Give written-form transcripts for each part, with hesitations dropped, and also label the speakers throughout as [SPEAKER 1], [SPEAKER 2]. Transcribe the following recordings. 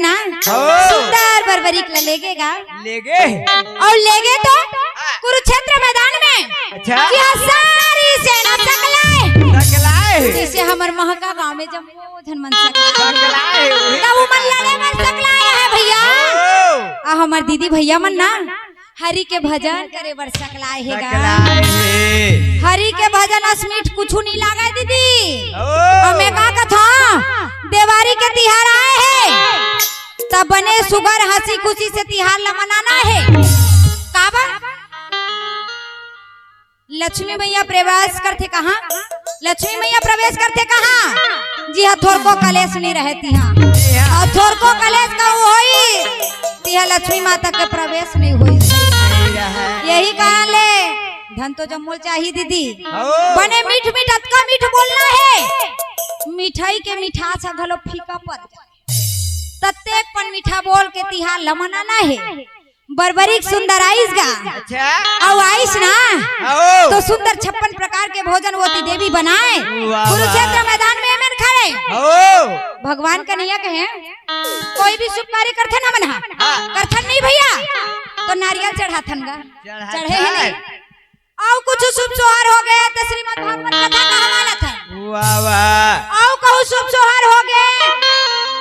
[SPEAKER 1] ना सुंदर बर्बरीक लेगेगा
[SPEAKER 2] लेगे
[SPEAKER 1] और लेगे तो कुरुक्षेत्र मैदान में
[SPEAKER 2] अच्छा
[SPEAKER 1] सारी सेना सकलाए
[SPEAKER 2] सकलाए
[SPEAKER 1] जैसे हमर महका गांव में जब धनमन सकलाए
[SPEAKER 2] सकलाए
[SPEAKER 1] तब मन लड़े में सकलाए है भैया आ हमर दीदी भैया मन ना हरि के भजन करे बर सकलाए हेगा हरि के भजन अस्मीठ कुछ नहीं लागा दीदी हमें का कथा देवारी के तिहार आए हैं तब बने सुगर हंसी खुशी से तिहार ला मनाना है काबर लक्ष्मी मैया प्रवेश करते कहाँ लक्ष्मी मैया प्रवेश करते कहाँ जी हाँ थोर को कलेश नहीं रहती हाँ और थोर को कलेश का होई तिहा लक्ष्मी माता के प्रवेश नहीं हुई यही कारण ले धन तो जमोल चाहिए दीदी बने मीठ मीठ अतका मीठ बोलना है मिठाई के मिठास घलो फीका पड़ तत्तेक पन मीठा बोल के तिहार ल मनाना है बर्बरीक सुंदर आइस गा
[SPEAKER 2] अच्छा
[SPEAKER 1] और आइस ना तो सुंदर 56 प्रकार के भोजन होती देवी बनाए कुरुक्षेत्र मैदान में एमन खड़े भगवान का नैया कहे कोई भी शुभ कार्य करथे ना मना करथन नहीं भैया तो नारियल चढ़ाथन गा चढ़े है नहीं आओ कुछ शुभ सोहर हो गया तो श्रीमद् भागवत कथा का हवाला था
[SPEAKER 2] वाह वाह
[SPEAKER 1] आओ कहूँ शुभ सोहर हो गए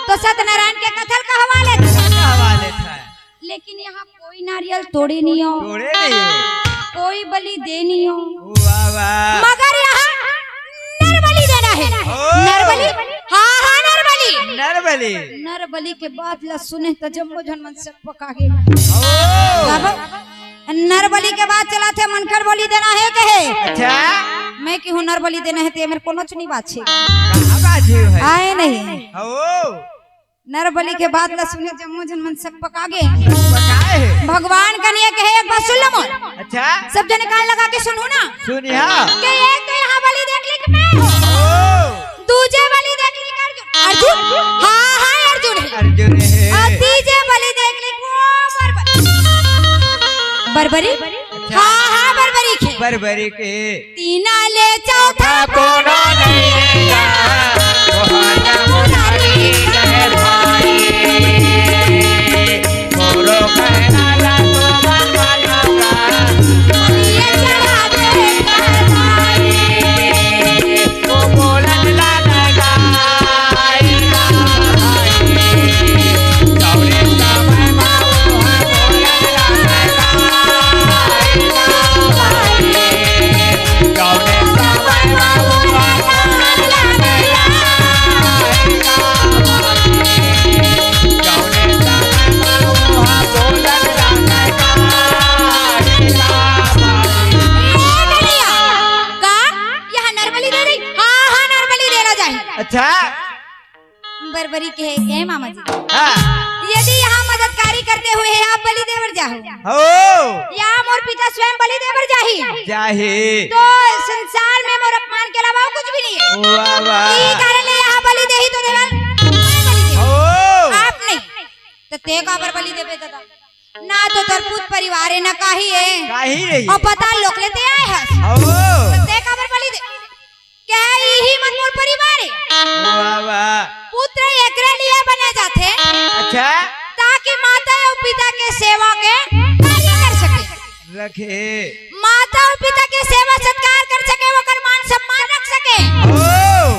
[SPEAKER 1] तो सत्यनारायण के कथल का हवाले
[SPEAKER 2] था
[SPEAKER 1] लेकिन यहाँ कोई नारियल तोड़े नहीं हो
[SPEAKER 2] तोड़े नहीं
[SPEAKER 1] कोई बलि दे नहीं हो
[SPEAKER 2] वाह वाह
[SPEAKER 1] मगर यहाँ नरबलि देना है नरबलि हाँ हाँ नरबलि
[SPEAKER 2] नरबलि
[SPEAKER 1] नरबलि के बाद ला सुने तो जम्मो जनमन से पका के नरबलि के बाद चला थे मनखड़ बलि देना है कहे
[SPEAKER 2] अच्छा
[SPEAKER 1] मैं की हूँ नरबलि देना है ते मेरे कोनो चुनी बात छे
[SPEAKER 2] कहाँ बात है
[SPEAKER 1] आए नहीं नरबलि के बाद ला सुने जम्मो जनमन से पका गे
[SPEAKER 2] पकाए
[SPEAKER 1] भगवान का नहीं कहे एक बात सुन लो मोर
[SPEAKER 2] अच्छा
[SPEAKER 1] सब जने कान लगा के सुनो ना
[SPEAKER 2] सुनिया
[SPEAKER 1] के एक तो यहाँ बलि देख ले कि मैं हूँ दूजे बलि देख ले कि अर्जुन हाँ हाँ अर्जुन है
[SPEAKER 2] अर्जुन है
[SPEAKER 1] और तीजे बलि देख ले बर्बरी हाँ हाँ बर्बरी के
[SPEAKER 2] बर्बरी के
[SPEAKER 1] तीना ले चौथा
[SPEAKER 2] कोनो नहीं मुरारी है भाई मोरो कहना ला तो मनवा
[SPEAKER 1] ये चढ़ा दे भाई
[SPEAKER 2] वो बोलन लगेगा दौड़े समय बाबू बोलन लगेगा दौड़े समय बाबू अच्छा
[SPEAKER 1] बर्बरी के है मामा जी यदि यहाँ मददकारी करते हुए आप बलि देवर जाओ या मोर पिता स्वयं बलि देवर जाही तो संसार में मोर अपमान के अलावा कुछ भी नहीं है
[SPEAKER 2] वाह वाह
[SPEAKER 1] ई कारण ले यहाँ बलि देही तो देवर आप नहीं तो ते का बलि देबे दादा ना तो तोर पूत परिवार है ना काही है और पता लोक लेते आए हैं तो ते का बलि दे क्या यही मन मोर परिवार है
[SPEAKER 2] वाह वाह
[SPEAKER 1] पुत्र एकरे लिए बने जाते
[SPEAKER 2] अच्छा
[SPEAKER 1] ताकि माता और पिता के सेवा के कार्य कर सके
[SPEAKER 2] रखे
[SPEAKER 1] माता और पिता के सेवा सत्कार कर सके वो कर मान सम्मान रख सके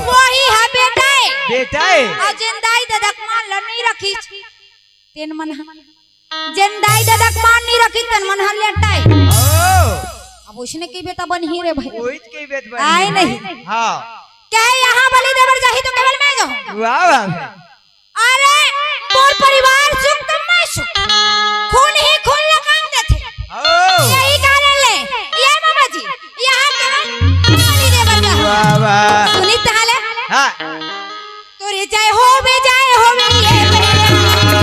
[SPEAKER 1] वही है
[SPEAKER 2] बेटा है
[SPEAKER 1] और जिंदाई ददक मान नहीं रखी तेन मन जिंदाई ददक मान नहीं रखी तन मन हल लेटाई अब उसने की बेटा बन ही रे भाई
[SPEAKER 2] ओइत की बेट बन
[SPEAKER 1] आए नहीं
[SPEAKER 2] हां
[SPEAKER 1] क्या यहाँ बलि देवर जाही तो केवल मैं जाऊं
[SPEAKER 2] वाह वाह
[SPEAKER 1] अरे मोर परिवार सुख तुम मैं सुख खून ही खून लगाम देते यही कारण ले ये मामा जी यहाँ केवल बलि देवर जा
[SPEAKER 2] वाह वाह
[SPEAKER 1] सुनी ताले
[SPEAKER 2] हां
[SPEAKER 1] तोरे चाहे हो बे जाए हो बे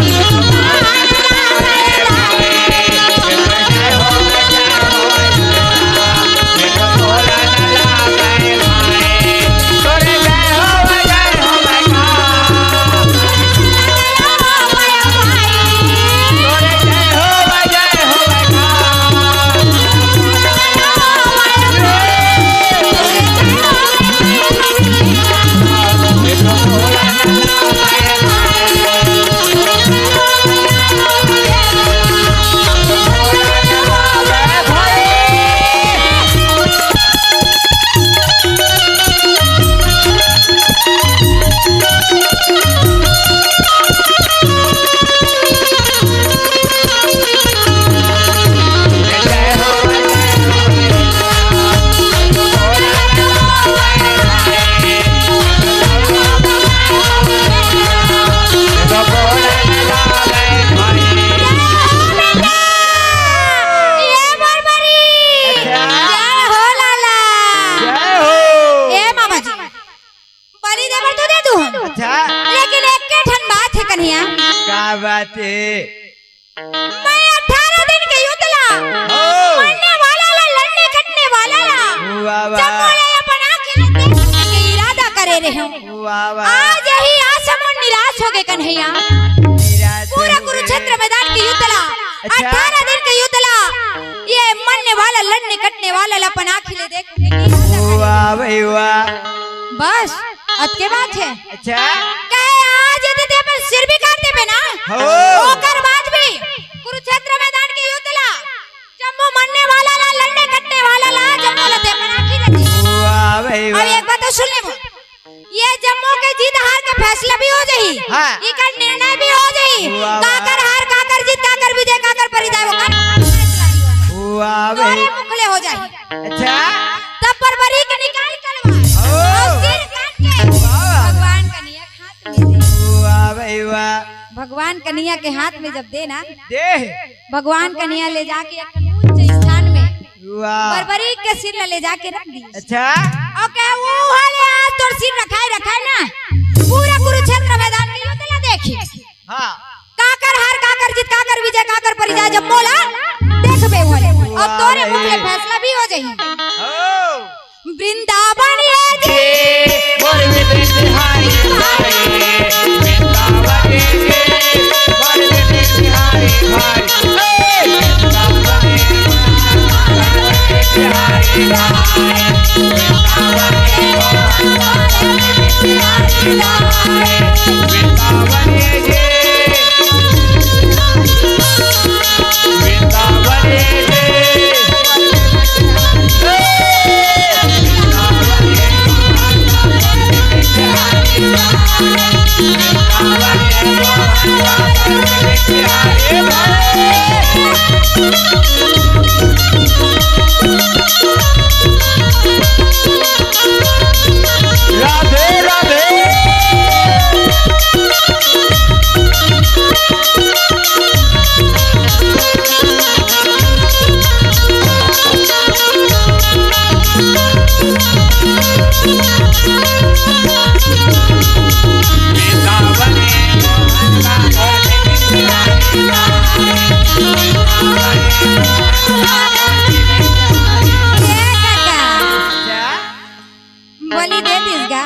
[SPEAKER 2] बात है
[SPEAKER 1] मैं 18 दिन के युतला
[SPEAKER 2] ओ
[SPEAKER 1] मरने वाला ला लड़ने कटने वाला ला
[SPEAKER 2] वाह
[SPEAKER 1] जब
[SPEAKER 2] वाह
[SPEAKER 1] मोले अपन आंखें देखने के इरादा करे रहे
[SPEAKER 2] वाह वाह
[SPEAKER 1] आज ही आसमान निराश हो गए कन्हैया पूरा कुरुक्षेत्र मैदान की युद्धला
[SPEAKER 2] अच्छा।
[SPEAKER 1] 18 दिन के युद्धला ये मरने वाला लड़ने कटने वाला अपन आंखें ले देखने की इरादा करे।
[SPEAKER 2] वाह भाई वाह
[SPEAKER 1] बस अत के बात है
[SPEAKER 2] अच्छा
[SPEAKER 1] कहे आज यदि दे पर सिर भी काट देबे ना
[SPEAKER 2] हो
[SPEAKER 1] ओकर बाद भी कुरुक्षेत्र मैदान की युद्धला जब वो मरने वाला ला लड़ने कटने वाला ला जब वो लते पर आंखें लगी
[SPEAKER 2] वाह भाई
[SPEAKER 1] अब
[SPEAKER 2] वाह
[SPEAKER 1] एक बात तो सुन ले वो। ये जम्मू के जीत हार का फैसला भी हो जाही
[SPEAKER 2] हाँ।
[SPEAKER 1] इका निर्णय भी हो जाही
[SPEAKER 2] वाह,
[SPEAKER 1] काकर हार काकर जीत काकर विजय काकर परिजय वो कर फैसला ही होगा।
[SPEAKER 2] वाह
[SPEAKER 1] तोरे
[SPEAKER 2] भाई
[SPEAKER 1] मुखले हो जाही
[SPEAKER 2] अच्छा
[SPEAKER 1] तब परवरी के निकाल करवा
[SPEAKER 2] ओ।
[SPEAKER 1] और सिर काट के
[SPEAKER 2] वाह।
[SPEAKER 1] भगवान कन्हैया के हाथ में दे
[SPEAKER 2] वाह भाई वाह
[SPEAKER 1] भगवान कन्हैया के हाथ में जब देना
[SPEAKER 2] दे
[SPEAKER 1] भगवान कन्हैया ले जाके एक ऊंचे स्थान में
[SPEAKER 2] वाह
[SPEAKER 1] परवरी के सिर ले जाके रख दी
[SPEAKER 2] अच्छा
[SPEAKER 1] ओके वो वाले आज तोर सिर रखाए ना पूरा कुरुक्षेत्र मैदान में युद्ध ला देखी
[SPEAKER 2] हाँ
[SPEAKER 1] काकर हार काकर जीत काकर विजय काकर परिजय जब मोला देखबे वाले और तोरे मुख में फैसला भी हो जाई
[SPEAKER 2] ओ
[SPEAKER 1] वृंदावन ये जी
[SPEAKER 2] मोर विदेश हारी भाई वृंदावन ये मोर विदेश हारी भाई वृंदावन ये हारी भाई वृंदावन ये वृंदावन राधे राधे
[SPEAKER 1] बलि दे दीसगा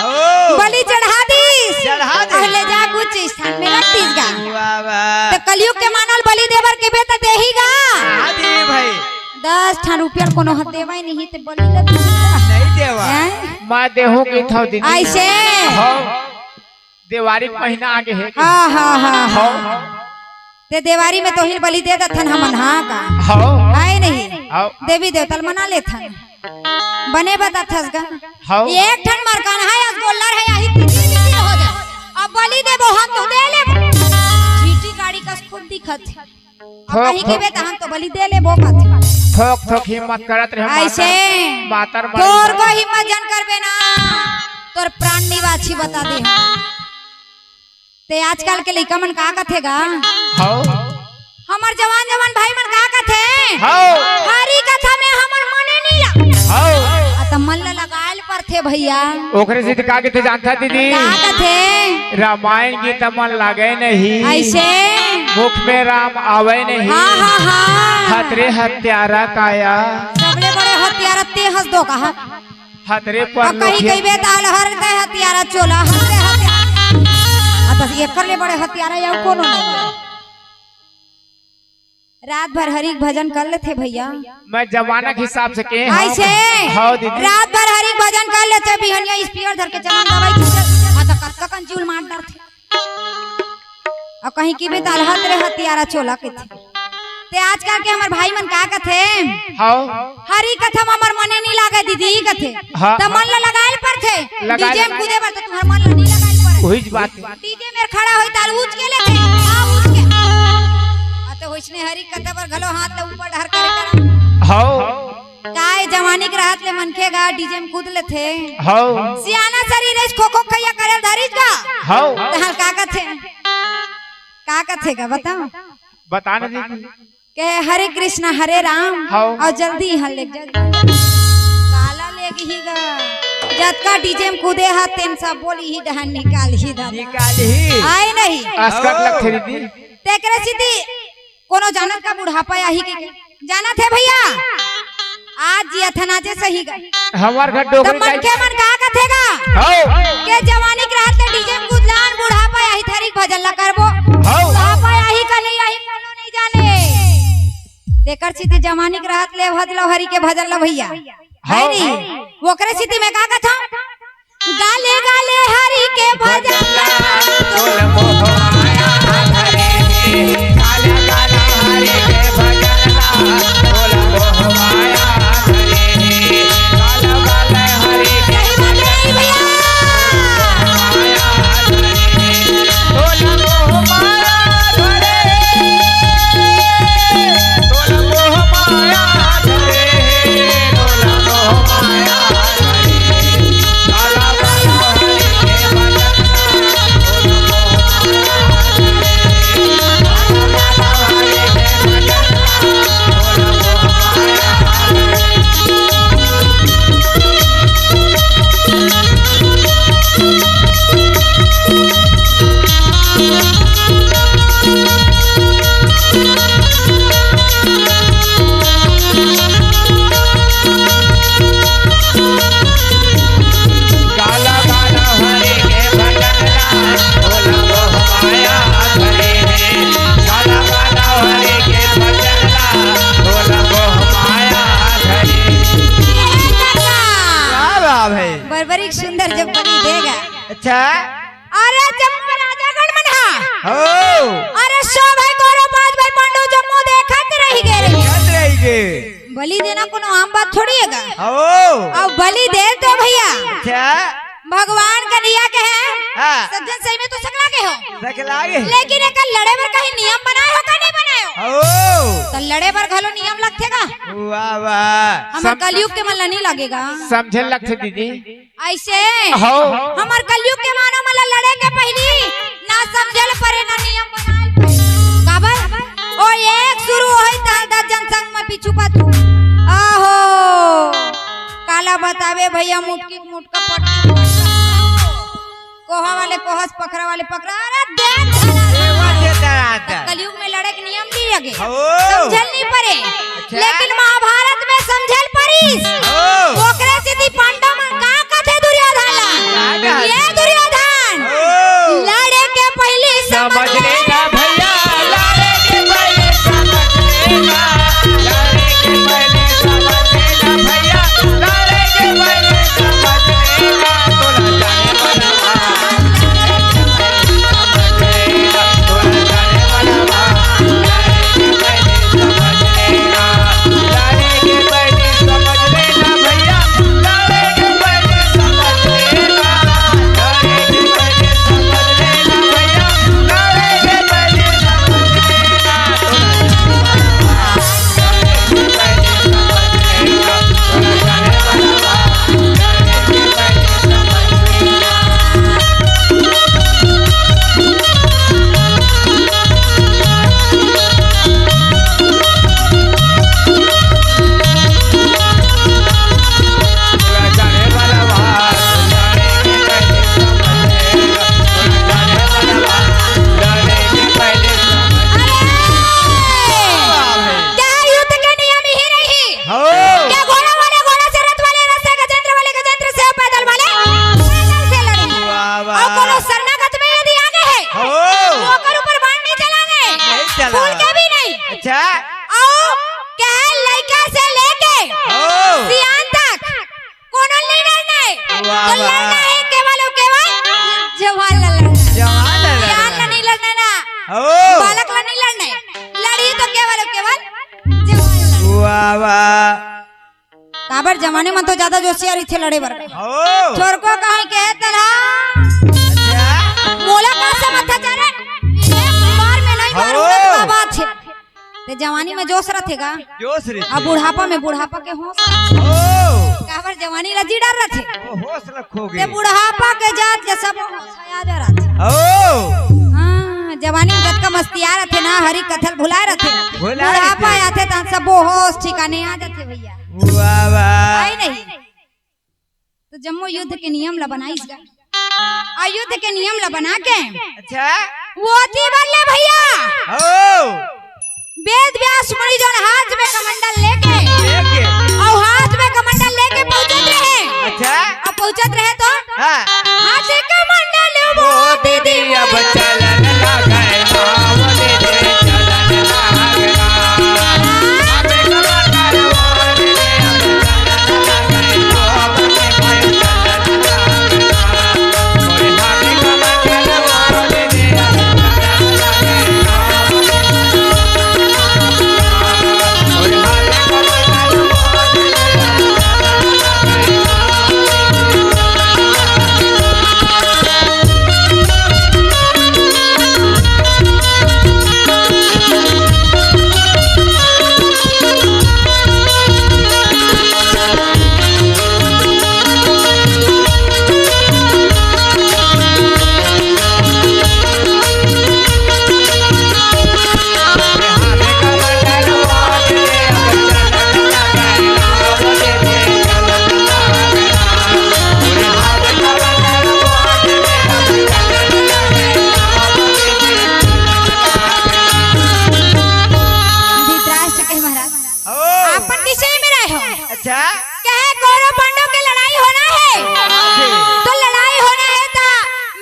[SPEAKER 2] ओ
[SPEAKER 1] बलि चढ़ा दीस
[SPEAKER 2] चढ़ा दे।
[SPEAKER 1] और ले जा कुछ स्थान में रख दीसगा
[SPEAKER 2] वाह वाह
[SPEAKER 1] तो कलयुग के मानल बलि देवर के बेटा देहीगा
[SPEAKER 2] आदि भाई
[SPEAKER 1] 10 ठन रुपया कोनो हत देवाई नहीं ते बलि ले दीसगा
[SPEAKER 2] नहीं देवा
[SPEAKER 1] हैं?
[SPEAKER 3] मैं देहू की था दीदी
[SPEAKER 1] ऐसे
[SPEAKER 3] हो दिवाली के महीना आगे है
[SPEAKER 1] हाँ हाँ हाँ
[SPEAKER 3] हो
[SPEAKER 1] हाँ ते देवारी में तो हिल बलि दे दथन हमन हाँ का
[SPEAKER 3] हो
[SPEAKER 1] है नहीं
[SPEAKER 3] हो
[SPEAKER 1] देवी देवतल मना लेथन बने बताथस गा
[SPEAKER 3] हो
[SPEAKER 1] एक ठन मरकान है आज गोल्लर है यही तीन हो जाए अब बलि देबो हम तो दे लेबो चीटी गाड़ी का खुद दिखत अब कहीं के बेटा हम तो बलि दे लेबो कथ
[SPEAKER 3] थोक थोक हिम्मत करत रहे
[SPEAKER 1] ऐसे
[SPEAKER 3] मातर
[SPEAKER 1] तोर को हिम्मत जन करबे ना तोर प्राण निवासी बता दे ते आजकल के लइका मन का कथेगा
[SPEAKER 3] हो
[SPEAKER 1] हमर जवान जवान भाई मन का कथे
[SPEAKER 3] हो
[SPEAKER 1] हरी कथा में हमर मने नहीं लग
[SPEAKER 3] हो
[SPEAKER 1] आ त मन लगायल पर थे भैया
[SPEAKER 3] ओकरे से का के थे जानता दीदी
[SPEAKER 1] का कथे
[SPEAKER 3] रामायण की तमन लागे नहीं
[SPEAKER 1] ऐसे
[SPEAKER 3] मुख में राम आवे नहीं
[SPEAKER 1] हाँ हाँ हाँ
[SPEAKER 3] हतरे हत्यारा काया
[SPEAKER 1] सबले बड़े हथियार ते हंस दो कहा
[SPEAKER 3] हतरे
[SPEAKER 1] और
[SPEAKER 3] पर
[SPEAKER 1] कहीं कहीं बेताल हर ते हथियार चोला हंसे हथियार आ त एकर ले बड़े हथियार या कोनो नहीं रात भर हरि भजन कर लेते भैया
[SPEAKER 3] मैं जमाना के हिसाब से के
[SPEAKER 1] ऐसे
[SPEAKER 3] हो दीदी
[SPEAKER 1] रात भर हरि भजन कर लेते बिहनिया स्पीकर धर के चला दवाई आ त कत कन चूल मार डर थे और कहीं की बेताल हत रे हथियारा चोला के थे ते आजकल के हमर भाई मन का कथे
[SPEAKER 3] हो
[SPEAKER 1] हरी कथा हमर मने नहीं लागे दीदी कथे
[SPEAKER 3] हाँ।
[SPEAKER 1] त मन ल लगाइल पर थे
[SPEAKER 3] लगाइल-
[SPEAKER 1] डीजे में कूदे पर त तुम्हार मन ल नहीं लगाइल पर
[SPEAKER 3] वही बात
[SPEAKER 1] डीजे में खड़ा होई ताल ऊंच के लेते आ ऊंच के आ तो होइसने हरी कथा पर घलो हाथ ल ऊपर ढर करे कर
[SPEAKER 3] हो
[SPEAKER 1] काय जवानी के रात ले मनखे गा डीजे में कूद लेते
[SPEAKER 3] हो
[SPEAKER 1] सियाना शरीर है खो खो खैया करे धरिस गा
[SPEAKER 3] हो
[SPEAKER 1] तहल का कथे का बताओ
[SPEAKER 3] बताना दीदी
[SPEAKER 1] के हरे कृष्णा हरे राम
[SPEAKER 3] हाँ।
[SPEAKER 1] और जल्दी यहाँ ले जल्दी काला ले ही गा जत का डीजे में कूदे हाथ तेन सब बोली ही डहन निकाल ही दादा
[SPEAKER 2] निकाल ही
[SPEAKER 1] आए नहीं
[SPEAKER 3] अस्कट लगते दीदी
[SPEAKER 1] तेकरे सीधी कोनो जानत का बुढ़ापा आही के जानत है भैया आज जी अथनाचे सही गए
[SPEAKER 3] हमार घर
[SPEAKER 1] तो
[SPEAKER 3] डोगरी
[SPEAKER 1] मन के मन का कथेगा
[SPEAKER 3] हो
[SPEAKER 1] के जवानी के रात डीजे में कूदलान बुढ़ापा आही थारी भजन ला करबो
[SPEAKER 3] हो
[SPEAKER 1] बुढ़ापा आही का नहीं आही कोनो नहीं जाने तेकर सीधी जवानी के रात ले भजलो हरि के भजन ला भैया है नी ओकरे सीधी में का कथा गाले गाले हरि के भजन ला
[SPEAKER 3] तोल मोह माया धरे काला काला हरे के भजन ला तोल मोह माया धरे काला काला हरे के
[SPEAKER 1] सही बात है भैया
[SPEAKER 3] तोल मोह माया धरे तोल मोह माया धरे तोल मोह माया धरे काला काला हरे के भजन काला काला हरे के भजन ला तोल मोह माया धरे काला काला हरे के भजन ला तोल मोह माया धरे
[SPEAKER 2] क्या बात है
[SPEAKER 1] बर्बरी सुंदर जब बनी देगा
[SPEAKER 2] अच्छा
[SPEAKER 1] अरे जब राजा गणमना
[SPEAKER 2] हो
[SPEAKER 1] अरे सो भाई गोरो पांच भाई पांडु जम्मू देखत रही गए
[SPEAKER 2] चल रही के
[SPEAKER 1] बलि देना कोनो आम बात थोड़ी हैगा
[SPEAKER 2] हो
[SPEAKER 1] अब बलि दे दो भैया
[SPEAKER 2] अच्छा
[SPEAKER 1] भगवान का दिया के है
[SPEAKER 2] हाँ
[SPEAKER 1] सज्जन सही में तो सकला के हो
[SPEAKER 2] सकलागे
[SPEAKER 1] लेकिन एक लड़े पर कहीं नियम बनाए हो का नहीं बनाए हो
[SPEAKER 2] हो
[SPEAKER 1] तो लड़े पर घलो नियम लगथेगा
[SPEAKER 2] वाह वाह
[SPEAKER 1] हमार कलयुग के मन ला नहीं लगेगा
[SPEAKER 3] समझे लगते दीदी
[SPEAKER 1] ऐसे
[SPEAKER 3] हो
[SPEAKER 1] हमार कलयुग के मानो मला लड़े के पहली ना समझल परे ना नियम बनाए काबर ओ एक शुरू होई ता दर्जन संग में पीछू पाछू आहो काला बतावे भैया मुटकी मुटका पट्टी कोहा वाले कोहस पखरा वाले पकड़ा अरे देख कलयुग में लड़े के नियम नहीं लगे समझल नहीं परे लेकिन महाभारत में समझल परीस ओकरे सीधी पांडव में का कथे दुर्योधन ला ये दुर्योधन लड़े के पहले
[SPEAKER 3] समझ लेना भैया लड़े के पहले समझ लेना लड़े के पहले समझ लेना भैया लड़े के पहले समझ लेना तोला जाने वाला तोला जाने वाला लड़े के पहले समझ लेना लड़े के पहले समझ लेना भैया लड़े के पहले समझ लेना लड़े के पहले समझ लेना भैया लड़े के पहले समझ लेना तोला जाने वाला लड़े के पहले समझ लेना तोला जाने वाला लड़े के पहले समझ लेना तोला जाने वाला लड़े के पहले समझ लेना तोला जाने वाला लड़े के पहले समझ
[SPEAKER 1] क्या युद्ध के नियम ही नहीं
[SPEAKER 2] हो
[SPEAKER 1] क्या घोड़ा वाले घोड़ा से रथ वाले रथ से गजेंद्र वाले गजेंद्र से पैदल वाले पैदल से लड़ेंगे
[SPEAKER 2] वाह
[SPEAKER 1] और कोनो
[SPEAKER 2] वाह
[SPEAKER 1] शरणागत में यदि आगे है
[SPEAKER 2] हो
[SPEAKER 1] तो ओकर ऊपर बाण नहीं चलाने
[SPEAKER 2] नहीं चला
[SPEAKER 1] फूल के भी नहीं
[SPEAKER 2] अच्छा
[SPEAKER 1] आओ क्या लड़का से लेके
[SPEAKER 2] हो
[SPEAKER 1] सियान तक कोनो लीडर नहीं
[SPEAKER 2] वाह,
[SPEAKER 1] तो
[SPEAKER 2] वाह।
[SPEAKER 1] लड़ना है केवल और केवल जवान ला लड़ना
[SPEAKER 2] जवान ला लड़ना।
[SPEAKER 1] सियान ला नहीं लड़ना ना
[SPEAKER 2] हो
[SPEAKER 1] बालक ला नहीं लड़ना है। लड़ी तो केवल और केवल जवान ला लड़ना।
[SPEAKER 2] वाह वाह
[SPEAKER 1] काबर जमाने में तो ज्यादा जोशियारी थे लड़े बर
[SPEAKER 2] हो
[SPEAKER 1] छोर को कहीं के तला
[SPEAKER 2] अच्छा
[SPEAKER 1] मोला का समझ था चारे एक बार में नहीं बार
[SPEAKER 2] हो।
[SPEAKER 1] उड़त का बात है ते जवानी में जोश रहेगा
[SPEAKER 2] जोश रे
[SPEAKER 1] अब बुढ़ापा में बुढ़ापा के होश
[SPEAKER 2] हो
[SPEAKER 1] काबर जवानी रजी डर रथे
[SPEAKER 2] वो होश रखोगे
[SPEAKER 1] ते बुढ़ापा के जात के सब होश आ जा रथे
[SPEAKER 2] हो
[SPEAKER 1] हां जवानी में जत का मस्तिया रथे ना हरी कथल भुला रथे
[SPEAKER 2] भुला
[SPEAKER 1] बुढ़ापा
[SPEAKER 2] रथे।
[SPEAKER 1] आथे त सब होश ठिकाने आ जाते भैया
[SPEAKER 2] वाह वाह
[SPEAKER 1] आई नहीं तो जम्मू युद्ध के नियम ला बनाईस गा और युद्ध के नियम ला बना के
[SPEAKER 2] अच्छा
[SPEAKER 1] वो थी बल्ले भैया
[SPEAKER 2] ओ
[SPEAKER 1] वेद व्यास मुनि जो हाथ में कमंडल लेके
[SPEAKER 2] लेके
[SPEAKER 1] और हाथ में कमंडल लेके पहुंचत रहे
[SPEAKER 2] अच्छा
[SPEAKER 1] और पहुंचत रहे तो
[SPEAKER 2] हाँ
[SPEAKER 1] हाथ से कमंडल वो
[SPEAKER 3] दीदी अब चलन लगे वो दीदी चलन लगना अबे कमंडल वो दीदी अब चलन लगे वो दीदी चलन लगना ओए हाथे कमंडल वो दीदी अब चलन लगना ओए हाथे कमंडल वो
[SPEAKER 2] अच्छा
[SPEAKER 1] कहे कौरव पांडव की लड़ाई होना है तो लड़ाई होना है तो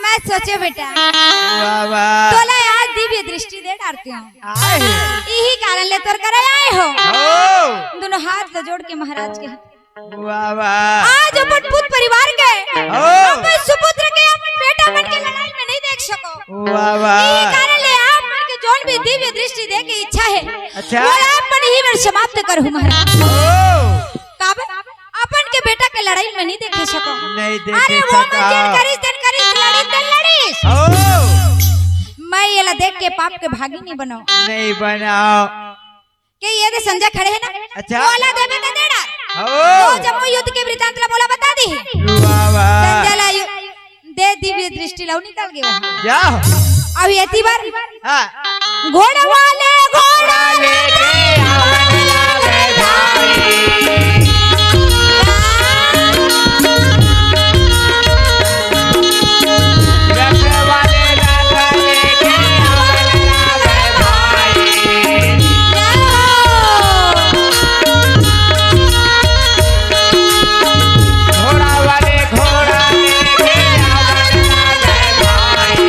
[SPEAKER 1] मैं सोचे बेटा
[SPEAKER 2] वाह वाह
[SPEAKER 1] तो ले आज दिव्य दृष्टि दे डालती हूँ
[SPEAKER 2] आए
[SPEAKER 1] यही कारण ले तोर करे आए हो
[SPEAKER 2] ओ
[SPEAKER 1] दोनों हाथ ले जोड़ के महाराज के
[SPEAKER 2] वाह वाह
[SPEAKER 1] आज अपन पुत्र परिवार के
[SPEAKER 2] ओ
[SPEAKER 1] अपन सुपुत्र के अपन बेटा बन के लड़ाई में नहीं देख सको
[SPEAKER 2] वाह
[SPEAKER 1] यही
[SPEAKER 2] वाह
[SPEAKER 1] कारण ले आप मन के जोन भी दिव्य दृष्टि दे की इच्छा है
[SPEAKER 2] अच्छा
[SPEAKER 1] वो आप मन ही में समाप्त करूँ महाराज
[SPEAKER 2] ओ
[SPEAKER 1] काबे अपन के बेटा के लड़ाई में नहीं देख सको
[SPEAKER 2] नहीं
[SPEAKER 1] अरे
[SPEAKER 2] देख
[SPEAKER 1] वो
[SPEAKER 2] सका
[SPEAKER 1] मंजर करिस लड़ी तन लड़ीस
[SPEAKER 2] ओ
[SPEAKER 1] मैं ये ला देख के पाप के भागी नहीं बनाओ
[SPEAKER 2] नहीं बनाओ
[SPEAKER 1] के ये दे संजय खड़े है ना
[SPEAKER 2] अच्छा
[SPEAKER 1] बोला देवे का देड़ा
[SPEAKER 2] ओ
[SPEAKER 1] वो जम्मू युद्ध के वृतांत ला बोला बता दी
[SPEAKER 2] वाह वाह
[SPEAKER 1] संजय ला दे दिव्य दृष्टि ला निकल गए वहां
[SPEAKER 2] जाओ
[SPEAKER 1] अब ये बार
[SPEAKER 2] हाँ
[SPEAKER 1] घोड़ा वाले घोड़ा
[SPEAKER 3] लेके आवन लागे भाई रथ वाले रथ लेके आवन लागे भाई घोड़ा वाले घोड़ा लेके आवन लागे भाई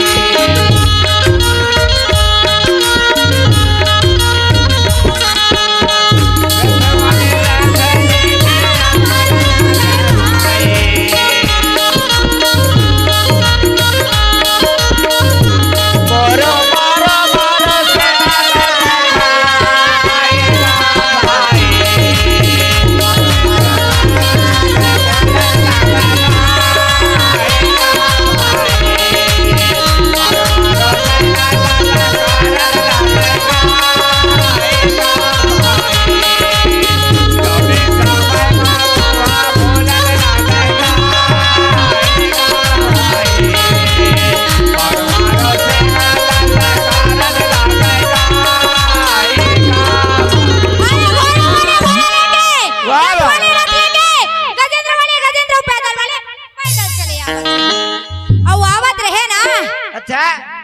[SPEAKER 2] अच्छा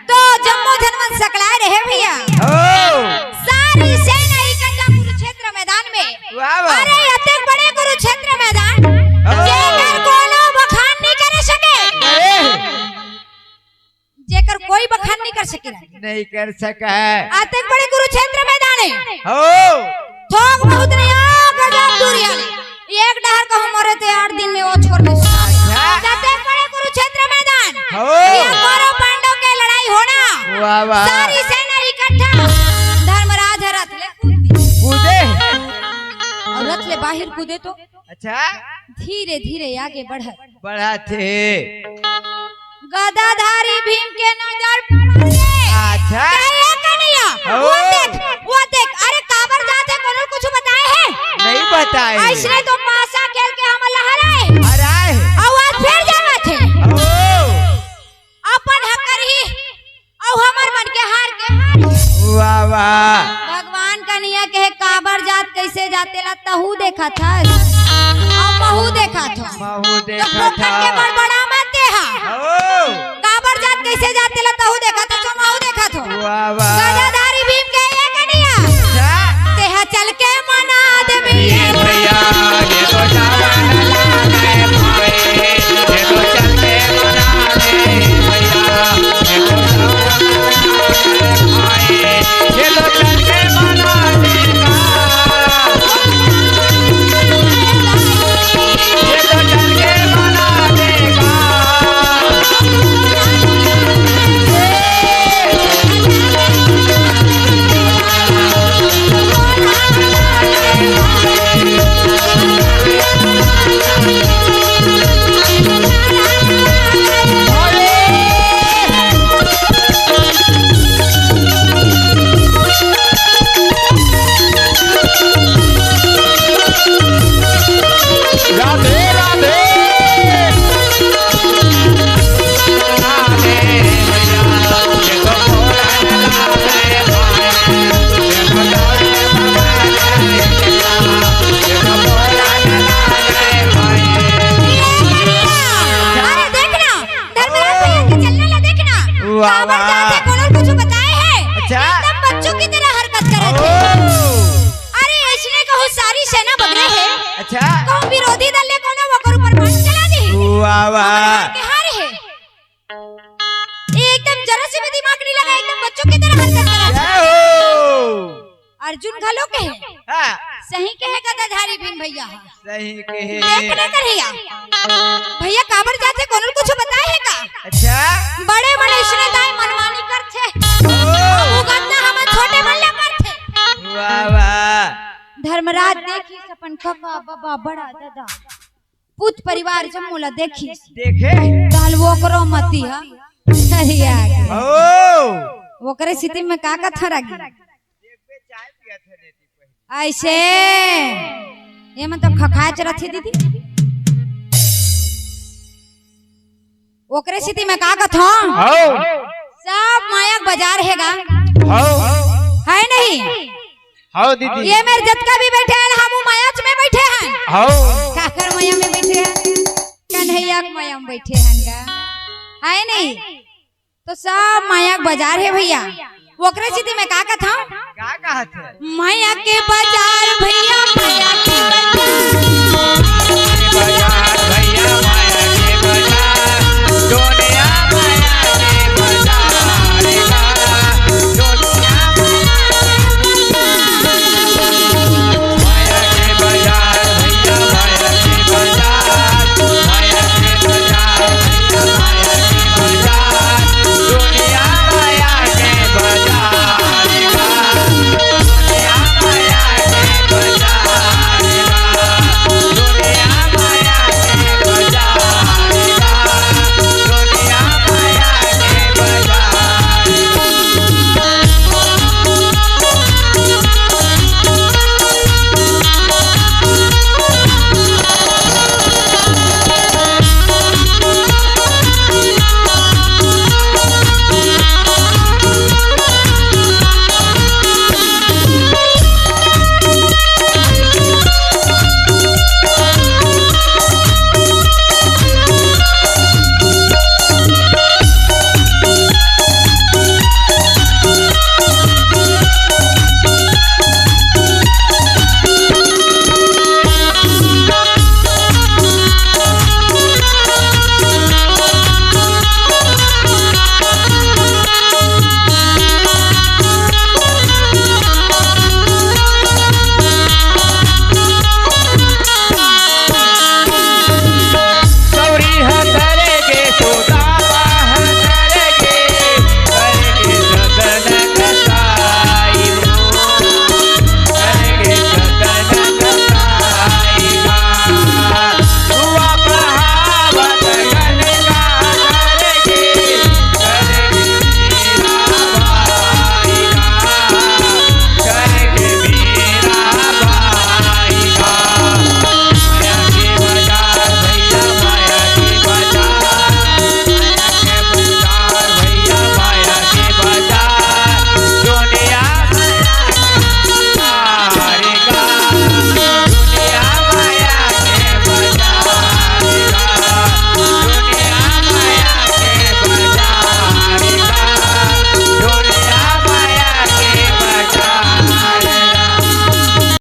[SPEAKER 1] तो जम्मू धनवन सकला रहे भैया
[SPEAKER 2] ओ
[SPEAKER 1] सारी सेना इकट्ठा कुरुक्षेत्र मैदान में
[SPEAKER 2] वाह वाह
[SPEAKER 1] अरे इतने बड़े कुरुक्षेत्र मैदान जेकर कोनो बखान नहीं कर सके
[SPEAKER 2] अरे
[SPEAKER 1] जेकर कोई बखान नहीं कर सके
[SPEAKER 2] नहीं कर सका है
[SPEAKER 1] इतने बड़े कुरुक्षेत्र मैदान है
[SPEAKER 2] ओ
[SPEAKER 1] थोक बहुत नहीं आ गजब दूरिया एक डहर को मरे थे 8 दिन में वो छोड़ दे इतने बड़े कुरुक्षेत्र मैदान
[SPEAKER 2] ओ
[SPEAKER 1] ये कौरव पांडव के लड़ाई होना
[SPEAKER 2] वाह वाह
[SPEAKER 1] सारी सेना इकट्ठा धर्मराज रथ ले
[SPEAKER 2] कूदे
[SPEAKER 1] और रथ ले बाहर कूदे तो
[SPEAKER 2] अच्छा
[SPEAKER 1] धीरे धीरे आगे बढ़त
[SPEAKER 2] बढ़ा थे
[SPEAKER 1] गदाधारी भीम के नजर पड़े
[SPEAKER 2] अच्छा
[SPEAKER 1] कहे कन्हैया वो देख अरे काबर जाते कोनो कुछ बताए है
[SPEAKER 2] नहीं बताए
[SPEAKER 1] ऐसे तो पासा खेल के हम लहराए
[SPEAKER 2] अरे
[SPEAKER 1] आवाज फिर जावा थे
[SPEAKER 2] ओ
[SPEAKER 1] अपन हकर ही और हमर मन के हार के हार
[SPEAKER 2] वाह वाह
[SPEAKER 1] भगवान कन्हैया कहे काबर जात कैसे जाते ला तहू देखा था और महू देखा था
[SPEAKER 2] महू
[SPEAKER 1] तो
[SPEAKER 2] देखा
[SPEAKER 1] पोखर
[SPEAKER 2] था
[SPEAKER 1] के बड़बड़ा मत देहा
[SPEAKER 2] ओ
[SPEAKER 1] काबर जात कैसे जाते ला तहु देखा था जो महू देखा था
[SPEAKER 2] वाह वाह
[SPEAKER 1] गदाधारी भीम के ये कनिया
[SPEAKER 2] अच्छा
[SPEAKER 1] तेहा चल के मना देबी
[SPEAKER 3] ये भैया ये तो जावन लागे भाई ये तो चल के मना दे भैया ये तो जावन भाई ये तो चल के मना देगा ये तो चल के मना देगा राधे राधे राधे भैया ये तो भोला लागे भाई ये तो लागे ये तो भोला लागे भाई
[SPEAKER 1] अरे देखना धर्मराज भैया के चलने ला देखना
[SPEAKER 2] वाह,
[SPEAKER 1] काबर
[SPEAKER 2] वाह।
[SPEAKER 1] जाते कोनो कुछ बताए है
[SPEAKER 2] अच्छा।
[SPEAKER 1] एकदम बच्चों की तरह हरकत करे थे अरे इसने कहू सारी सेना बगरे है
[SPEAKER 2] अच्छा
[SPEAKER 1] कौन विरोधी दल ने कोनो वकर ऊपर बाण चला दी
[SPEAKER 2] वाह वाह
[SPEAKER 1] के हार है ये एकदम जरा से भी दिमाग नहीं लगा एकदम बच्चों की तरह हरकत करा
[SPEAKER 2] जय हो
[SPEAKER 1] अर्जुन घलो के है
[SPEAKER 2] हाँ
[SPEAKER 1] सही के है गदाधारी भीम भैया
[SPEAKER 2] सही कहे
[SPEAKER 1] देखने करिया भैया काबर जाते कोनो कुछ बताए है का
[SPEAKER 2] अच्छा
[SPEAKER 1] बड़े बड़े श्रद्धाएं मनमानी करते
[SPEAKER 2] ओ
[SPEAKER 1] उगतना हम छोटे बल्ले करते
[SPEAKER 2] वाह वाह
[SPEAKER 1] धर्मराज देखी अपन काका बाबा बड़ा दादा पुत परिवार जम्मूला देखी
[SPEAKER 2] देखे
[SPEAKER 1] गाल वो करो मती हा अरिया
[SPEAKER 2] ओ
[SPEAKER 1] वो स्थिति में का कथा रगी
[SPEAKER 2] चाय पिया था नेती पहले
[SPEAKER 1] ऐसे ये मतलब खखाच रथी दीदी ओकरे स्थिति में का कथा
[SPEAKER 3] आओ
[SPEAKER 1] सब माया बाजार हैगा
[SPEAKER 3] आओ
[SPEAKER 1] है नहीं
[SPEAKER 3] आओ दीदी
[SPEAKER 1] ये मेरे जतका भी बैठे हैं हम मायाच में बैठे हैं
[SPEAKER 3] आओ
[SPEAKER 1] काकर माया में बैठे हैं कन्हैया के माया में बैठे हैं गा है नहीं तो सब माया के बाजार है भैया ओकरे स्थिति में का कथा
[SPEAKER 2] क्या कहा थे
[SPEAKER 1] माया के बाजार भैया